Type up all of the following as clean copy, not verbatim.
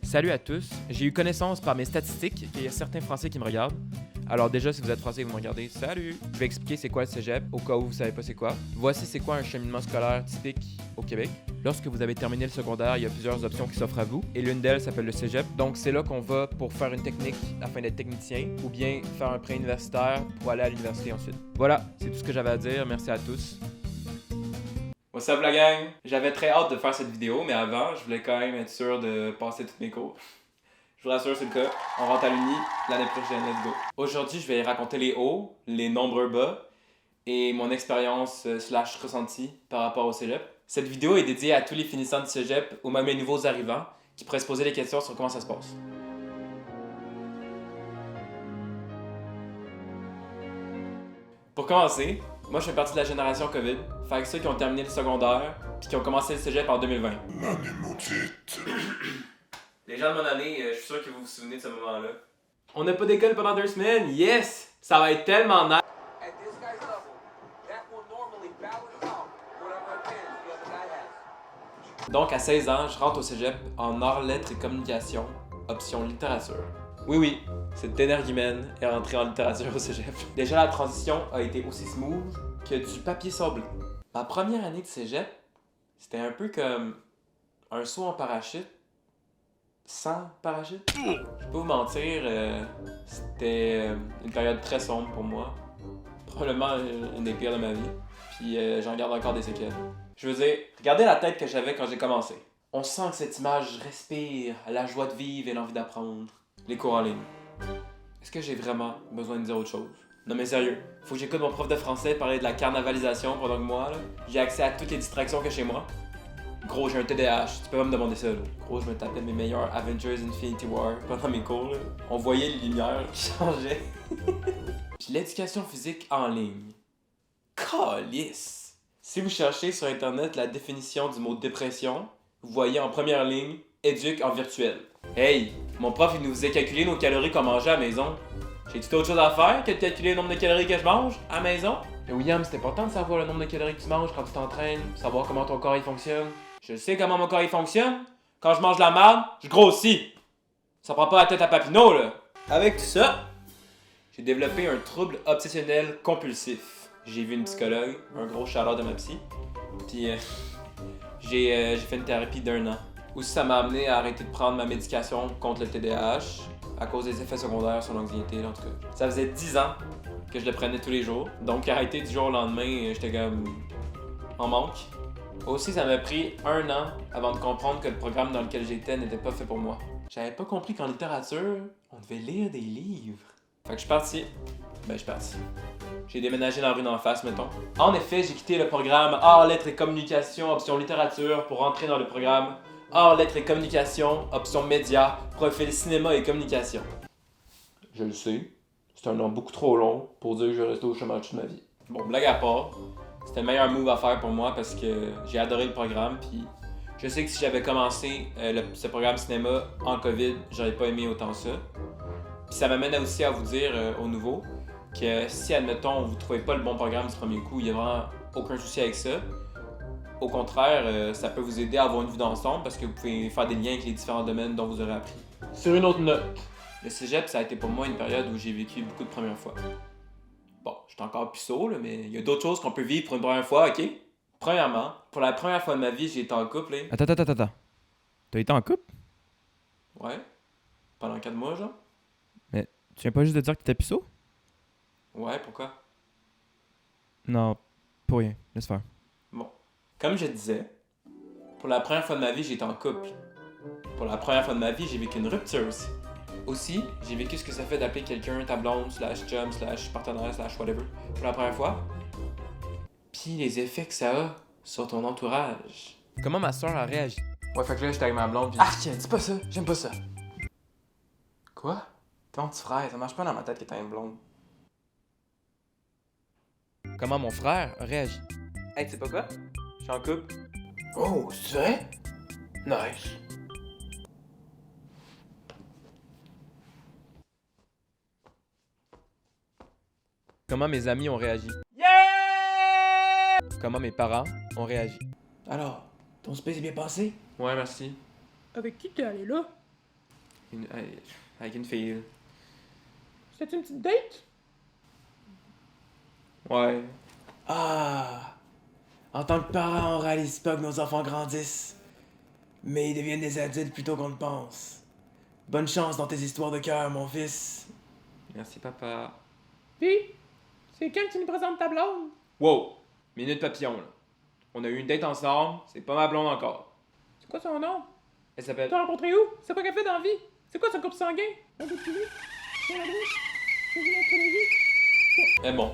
Salut à tous, j'ai eu connaissance par mes statistiques qu'il y a certains Français qui me regardent. Alors déjà, si vous êtes Français et que vous me regardez, salut! Je vais expliquer c'est quoi le cégep, au cas où vous savez pas c'est quoi. Voici c'est quoi un cheminement scolaire typique au Québec. Lorsque vous avez terminé le secondaire, il y a plusieurs options qui s'offrent à vous, et l'une d'elles s'appelle le cégep. Donc c'est là qu'on va pour faire une technique afin d'être technicien, ou bien faire un pré-universitaire pour aller à l'université ensuite. Voilà, c'est tout ce que j'avais à dire, merci à tous. What's up la gang? J'avais très hâte de faire cette vidéo, mais avant, je voulais quand même être sûr de passer toutes mes cours. Je vous rassure, c'est le cas. On rentre à l'Uni l'année prochaine, let's go. Aujourd'hui, je vais raconter les hauts, les nombreux bas et mon expérience slash ressenti par rapport au cégep. Cette vidéo est dédiée à tous les finissants du cégep ou même les nouveaux arrivants qui pourraient se poser des questions sur comment ça se passe. Pour commencer, moi je fais partie de la génération COVID, fait que ceux qui ont terminé le secondaire puis qui ont commencé le cégep en 2020. L'année maudite. Les gens de mon année, je suis sûr que vous vous souvenez de ce moment-là. On n'a pas d'école pendant 2 semaines, yes! Ça va être tellement nice! At this guy's level, that will normally balance out whatever advantage the other guy has. Donc à 16 ans, je rentre au cégep en arts, lettres et communication, option littérature. Oui, cette énergumène est rentrée en littérature au cégep. Déjà la transition a été aussi smooth que du papier sablé. Ma première année de cégep, c'était un peu comme un saut en parachute. Sans parachute. Je vais pas vous mentir, c'était une période très sombre pour moi. Probablement une des pires de ma vie. Puis j'en garde encore des séquelles. Je veux dire, regardez la tête que j'avais quand j'ai commencé. On sent que cette image respire la joie de vivre et l'envie d'apprendre. Les cours en ligne. Est-ce que j'ai vraiment besoin de dire autre chose? Non mais sérieux, faut que j'écoute mon prof de français parler de la carnavalisation pendant que moi, là, j'ai accès à toutes les distractions que chez moi. Gros, j'ai un TDAH, tu peux pas me demander ça, là. Gros, je me tapais mes meilleurs Avengers Infinity War pendant mes cours, là. On voyait les lumières qui changeaient. Puis l'éducation physique en ligne. Calisse! Si vous cherchez sur internet la définition du mot dépression, vous voyez en première ligne éduque en virtuel. Hey, mon prof il nous faisait calculer nos calories qu'on mangeait à la maison. J'ai tout autre chose à faire que de calculer le nombre de calories que je mange à la maison? Mais William, c'est important de savoir le nombre de calories que tu manges quand tu t'entraînes, savoir comment ton corps il fonctionne. Je sais comment mon corps il fonctionne. Quand je mange de la merde, je grossis. Ça prend pas la tête à Papineau, là. Avec tout ça, j'ai développé un trouble obsessionnel compulsif. J'ai vu une psychologue, un gros shout-out de ma psy. Puis j'ai fait une thérapie d'1 an. Aussi, ça m'a amené à arrêter de prendre ma médication contre le TDAH à cause des effets secondaires sur l'anxiété, en tout cas. Ça faisait 10 ans que je le prenais tous les jours. Donc arrêter du jour au lendemain, j'étais comme en manque. Aussi, ça m'a pris 1 an avant de comprendre que le programme dans lequel j'étais n'était pas fait pour moi. J'avais pas compris qu'en littérature, on devait lire des livres. Fait que je suis parti. J'ai déménagé dans la rue d'en face, mettons. En effet, j'ai quitté le programme Arts, Lettres et Communication, option littérature, pour entrer dans le programme Arts, Lettres et Communication, option médias, profil cinéma et communication. Je le sais, c'est un nom beaucoup trop long pour dire que je vais rester au chômage toute ma vie. Bon, blague à part, c'était le meilleur move à faire pour moi parce que j'ai adoré le programme, puis je sais que si j'avais commencé ce programme cinéma en COVID, j'aurais pas aimé autant ça. Puis ça m'amène aussi à vous dire au nouveau que si, admettons, vous trouvez pas le bon programme du premier coup, il y a vraiment aucun souci avec ça. Au contraire, ça peut vous aider à avoir une vue d'ensemble parce que vous pouvez faire des liens avec les différents domaines dont vous aurez appris. Sur une autre note, le cégep, ça a été pour moi une période où j'ai vécu beaucoup de premières fois. Bon, j'étais encore puceau, là, mais il y a d'autres choses qu'on peut vivre pour une première fois, ok? Premièrement, pour la première fois de ma vie, j'ai été en couple. Attends. T'as été en couple? Ouais. Pendant 4 mois, genre. Mais tu viens pas juste de dire que t'étais puceau? Ouais, pourquoi? Non, pour rien. Laisse faire. Bon. Comme je disais, pour la première fois de ma vie, j'ai été en couple. Pour la première fois de ma vie, j'ai vécu une rupture aussi. Aussi, j'ai vécu ce que ça fait d'appeler quelqu'un ta blonde, /chum, /partenaire, /whatever, pour la première fois. Puis les effets que ça a sur ton entourage. Comment ma soeur a réagi? Ouais, fait que là, j'étais avec ma blonde pis... Ah, dis pas ça, j'aime pas ça. Quoi? T'es mon petit frère, ça marche pas dans ma tête que t'as une blonde. Comment mon frère a réagi? Hey, tu sais pas quoi? Je suis en couple. Oh, c'est vrai? Nice. Comment mes amis ont réagi? Comment mes parents ont réagi? Alors, ton space est bien passé? Ouais, merci. Avec qui t'es allé là? Avec une fille. C'était une petite date? Ouais. Ah! En tant que parent, on réalise pas que nos enfants grandissent. Mais ils deviennent des adultes plutôt qu'on le pense. Bonne chance dans tes histoires de cœur, mon fils. Merci, papa. Puis, c'est quand que tu nous présentes ta blonde? Wow! Minute papillon, là. On a eu une date ensemble, c'est pas ma blonde encore. C'est quoi son nom? Elle s'appelle... T'as rencontré où? C'est quoi qu'elle fait dans la vie? C'est quoi son groupe sanguin? Un bout de chili? C'est la douche? C'est une astrologie? Mais bon,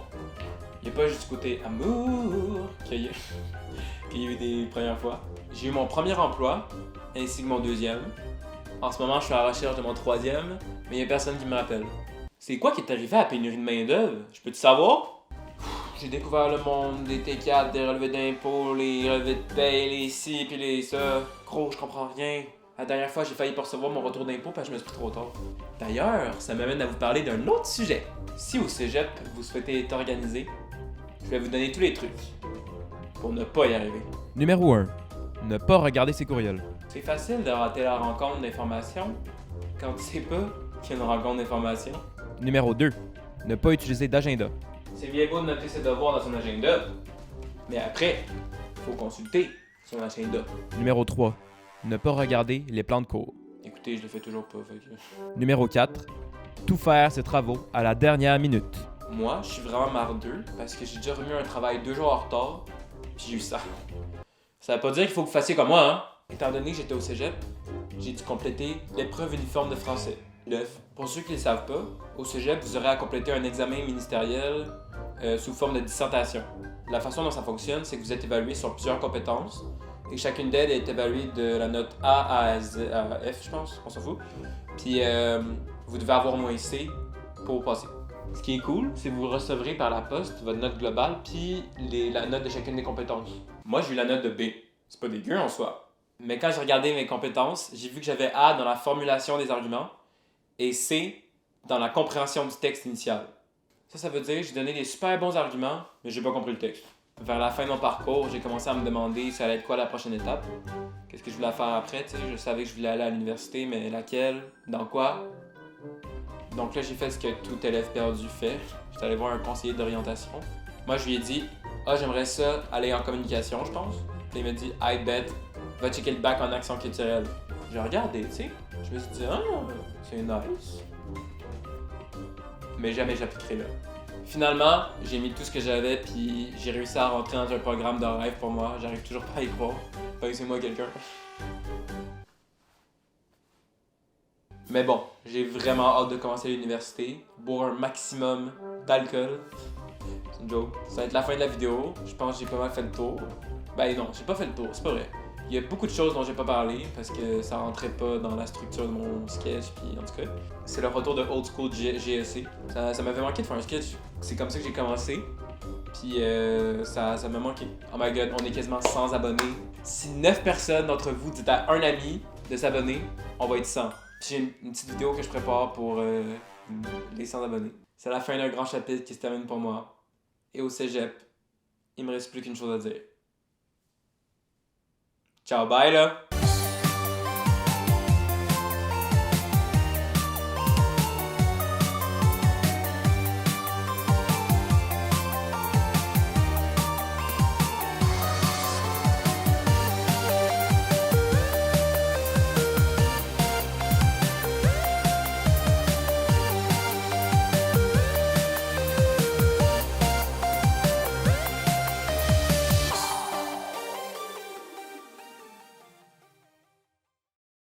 il n'y a pas juste du côté amour qu'il y a eu des premières fois. J'ai eu mon premier emploi, ainsi que mon deuxième. En ce moment, je suis à la recherche de mon troisième, mais il n'y a personne qui me rappelle. C'est quoi qui est arrivé à la pénurie de main-d'œuvre? Je peux-tu savoir? J'ai découvert le monde des T4, des relevés d'impôts, les relevés de paye, les ci puis les ça. Gros, je comprends rien. La dernière fois, j'ai failli pas recevoir mon retour d'impôt parce que je me suis pris trop tard. D'ailleurs, ça m'amène à vous parler d'un autre sujet. Si au cégep, vous souhaitez être organisé, je vais vous donner tous les trucs pour ne pas y arriver. Numéro 1. Ne pas regarder ses courriels. C'est facile de rater la rencontre d'information quand tu sais pas qu'il y a une rencontre d'information. Numéro 2. Ne pas utiliser d'agenda. C'est bien beau de noter ses devoirs dans son agenda, mais après, faut consulter son agenda. Numéro 3. Ne pas regarder les plans de cours. Écoutez, je le fais toujours pas, fait que... Numéro 4. Tout faire ses travaux à la dernière minute. Moi, je suis vraiment mardeux parce que j'ai déjà remis un travail 2 jours en retard, puis j'ai eu ça. Ça veut pas dire qu'il faut que vous fassiez comme moi, hein? Étant donné que j'étais au cégep, j'ai dû compléter l'épreuve uniforme de français. Pour ceux qui ne le savent pas, au cégep, vous aurez à compléter un examen ministériel sous forme de dissertation. La façon dont ça fonctionne, c'est que vous êtes évalué sur plusieurs compétences et chacune d'elles est évaluée de la note A à F, je pense, on s'en fout. Puis vous devez avoir moins C pour passer. Ce qui est cool, c'est que vous recevrez par la poste votre note globale puis la note de chacune des compétences. Moi, j'ai eu la note de B. C'est pas dégueu en soi. Mais quand j'ai regardé mes compétences, j'ai vu que j'avais A dans la formulation des arguments et C dans la compréhension du texte initial. Ça veut dire que j'ai donné des super bons arguments, mais j'ai pas compris le texte. Vers la fin de mon parcours, j'ai commencé à me demander ça allait être quoi la prochaine étape. Qu'est-ce que je voulais faire après, tu sais. Je savais que je voulais aller à l'université, mais laquelle? Dans quoi? Donc là, j'ai fait ce que tout élève perdu fait. J'étais allé voir un conseiller d'orientation. Moi, je lui ai dit « Ah, j'aimerais ça aller en communication, je pense. » Puis il m'a dit « I bet, va checker le bac en action culturelle. » J'ai regardé, tu sais. Je me suis dit « Ah, c'est nice. » Mais jamais j'appliquerai là. Finalement, j'ai mis tout ce que j'avais puis j'ai réussi à rentrer dans un programme de rêve pour moi. J'arrive toujours pas à y croire. Passez-moi quelqu'un. Mais bon, j'ai vraiment hâte de commencer l'université, boire un maximum d'alcool. C'est une joke. Ça va être la fin de la vidéo. Je pense que j'ai pas mal fait le tour. Ben non, j'ai pas fait le tour, c'est pas vrai. Il y a beaucoup de choses dont j'ai pas parlé parce que ça rentrait pas dans la structure de mon sketch, puis en tout cas. C'est le retour de Old School GSC. Ça m'avait manqué de faire un sketch. C'est comme ça que j'ai commencé. Puis ça m'a manqué. Oh my god, on est quasiment 100 abonnés. Si 9 personnes d'entre vous dites à un ami de s'abonner, on va être 100. Puis j'ai une petite vidéo que je prépare pour les 100 abonnés. C'est la fin d'un grand chapitre qui se termine pour moi. Et au cégep, il me reste plus qu'une chose à dire. Ciao, bye là!